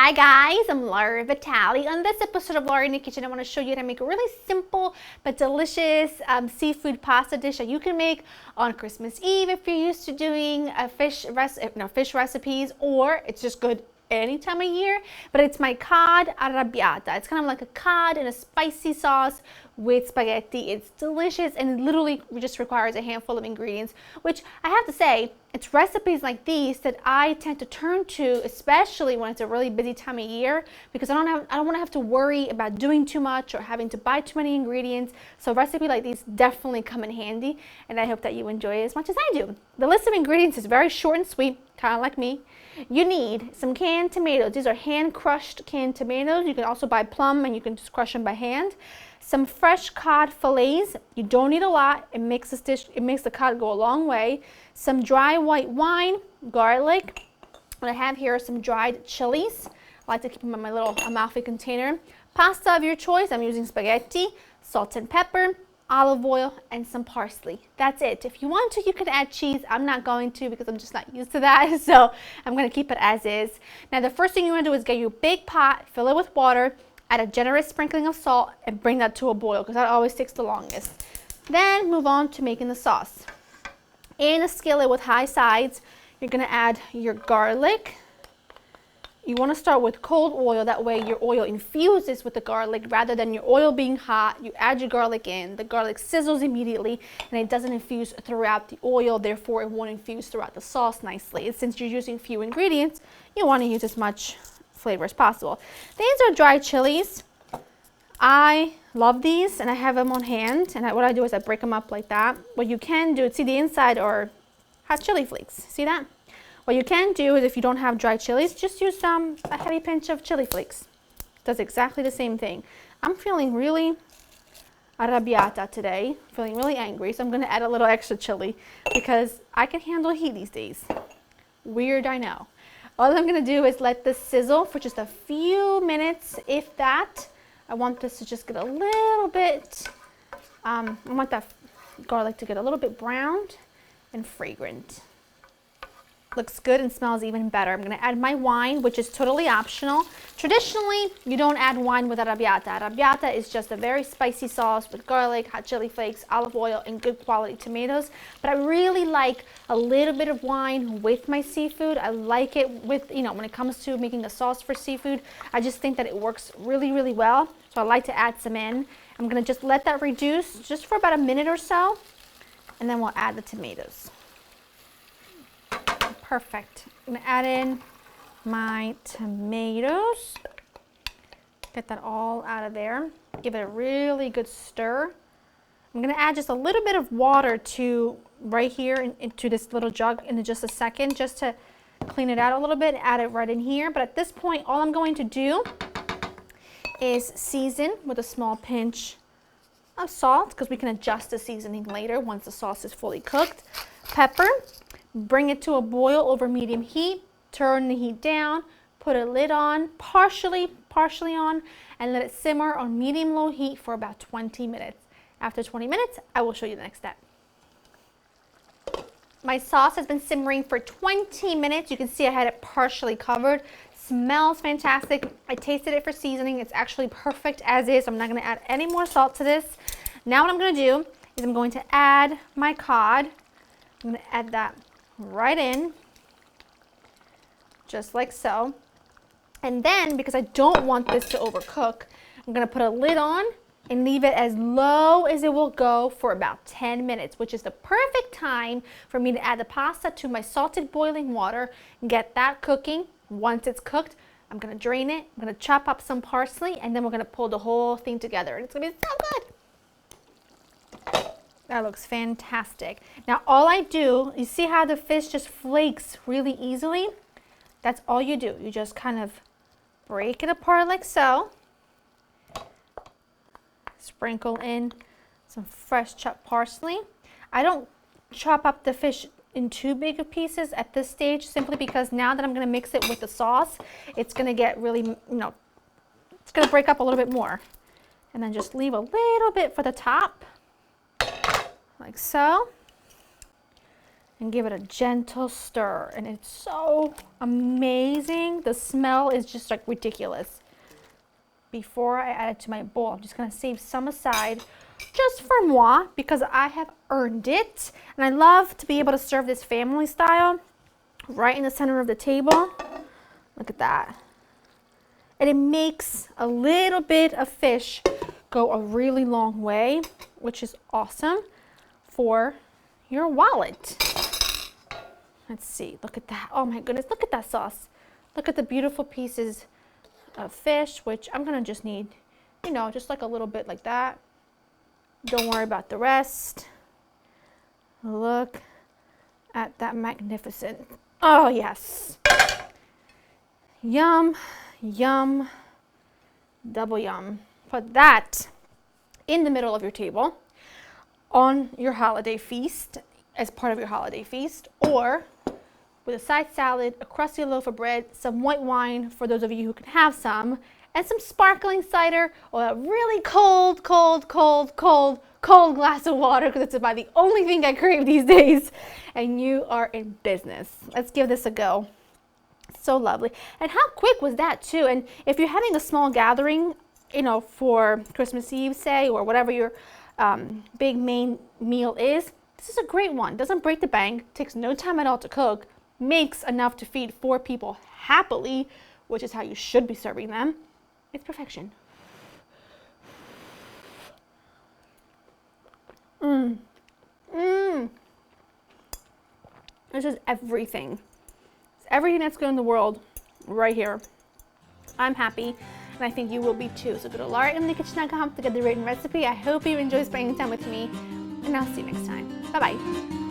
Hi guys, I'm Laura Vitale. On this episode of Laura in the Kitchen, I want to show you how to make a really simple but delicious seafood pasta dish that you can make on Christmas Eve if you're used to doing fish recipes, or it's just good any time of year. But it's my cod arrabbiata. It's kind of like a cod in a spicy sauce with spaghetti. It's delicious and it literally just requires a handful of ingredients, which I have to say, it's recipes like these that I tend to turn to, especially when it's a really busy time of year, because I don't want to have to worry about doing too much or having to buy too many ingredients. So a recipe like these definitely come in handy, and I hope that you enjoy it as much as I do. The list of ingredients is very short and sweet, kind of like me. You need some canned tomatoes. These are hand crushed canned tomatoes. You can also buy plum and you can just crush them by hand. Some fresh cod fillets. You don't need a lot. It makes this dish, it makes the cod go a long way. Some dry white wine, garlic. What I have here are some dried chilies. I like to keep them in my little Amalfi container. Pasta of your choice. I'm using spaghetti, salt and pepper, olive oil, and some parsley. That's it. If you want to, you can add cheese. I'm not going to because I'm just not used to that, so I'm going to keep it as is. Now the first thing you want to do is get your big pot, fill it with water, add a generous sprinkling of salt, and bring that to a boil because that always takes the longest. Then move on to making the sauce. In a skillet with high sides, you're going to add your garlic. You want to start with cold oil, that way your oil infuses with the garlic rather than your oil being hot. You add your garlic in, the garlic sizzles immediately and it doesn't infuse throughout the oil, therefore it won't infuse throughout the sauce nicely. And since you're using few ingredients, you want to use as much flavor as possible. These are dried chilies. I love these and I have them on hand, and what I do is I break them up like that. What you can do, see the inside are hot chili flakes, see that? What you can do is, if you don't have dried chilies, just use a heavy pinch of chili flakes. It does exactly the same thing. I'm feeling really arrabbiata today, feeling really angry, so I'm going to add a little extra chili because I can handle heat these days. Weird, I know. All I'm going to do is let this sizzle for just a few minutes, if that. I want this to just get a little bit, I want that garlic to get a little bit browned and fragrant. Looks good and smells even better. I'm going to add my wine, which is totally optional. Traditionally, you don't add wine with arrabbiata. Arrabbiata is just a very spicy sauce with garlic, hot chili flakes, olive oil, and good quality tomatoes. But I really like a little bit of wine with my seafood. I like it with, when it comes to making a sauce for seafood, I just think that it works really, really well. So I like to add some in. I'm going to just let that reduce just for about a minute or so, and then we'll add the tomatoes. Perfect. I'm going to add in my tomatoes. Get that all out of there. Give it a really good stir. I'm going to add just a little bit of water to right here into this little jug in just a second, just to clean it out a little bit. Add it right in here. But at this point, all I'm going to do is season with a small pinch of salt, because we can adjust the seasoning later once the sauce is fully cooked. Pepper. Bring it to a boil over medium heat, turn the heat down, put a lid on, partially on, and let it simmer on medium-low heat for about 20 minutes. After 20 minutes, I will show you the next step. My sauce has been simmering for 20 minutes. You can see I had it partially covered. Smells fantastic. I tasted it for seasoning. It's actually perfect as is. I'm not going to add any more salt to this. Now what I'm going to do is I'm going to add my cod. I'm going to add that right in, just like so. And then, because I don't want this to overcook, I'm going to put a lid on and leave it as low as it will go for about 10 minutes, which is the perfect time for me to add the pasta to my salted boiling water and get that cooking. Once it's cooked, I'm going to drain it, I'm going to chop up some parsley, and then we're going to pull the whole thing together. And it's going to be so good. That looks fantastic. Now all I do, you see how the fish just flakes really easily? That's all you do. You just kind of break it apart like so. Sprinkle in some fresh chopped parsley. I don't chop up the fish in too big of pieces at this stage, simply because now that I'm going to mix it with the sauce, it's going to get really, it's going to break up a little bit more. And then just leave a little bit for the top. Like so. and give it a gentle stir. And it's so amazing. The smell is just like ridiculous. Before I add it to my bowl, I'm just gonna save some aside just for moi because I have earned it. And I love to be able to serve this family style right in the center of the table. Look at that. And it makes a little bit of fish go a really long way, which is awesome for your wallet. Let's see, look at that. Oh my goodness, look at that sauce. Look at the beautiful pieces of fish, which I'm gonna just need, you know, just like a little bit like that. Don't worry about the rest. Look at that magnificent. Oh yes. Yum, yum, double yum. Put that in the middle of your table on your holiday feast, as part of your holiday feast, or with a side salad, a crusty loaf of bread, some white wine for those of you who can have some, and some sparkling cider, or a really cold glass of water, because it's about the only thing I crave these days, and you are in business. Let's give this a go. So lovely. And how quick was that too? And if you're having a small gathering, you know, for Christmas Eve, say, or whatever your big main meal is, this is a great one. Doesn't break the bank, takes no time at all to cook, makes enough to feed 4 people happily, which is how you should be serving them. It's perfection. This is everything. It's everything that's good in the world right here. I'm happy, and I think you will be too. So go to laurainthekitchen.com to get the written recipe. I hope you enjoy spending time with me, and I'll see you next time. Bye-bye.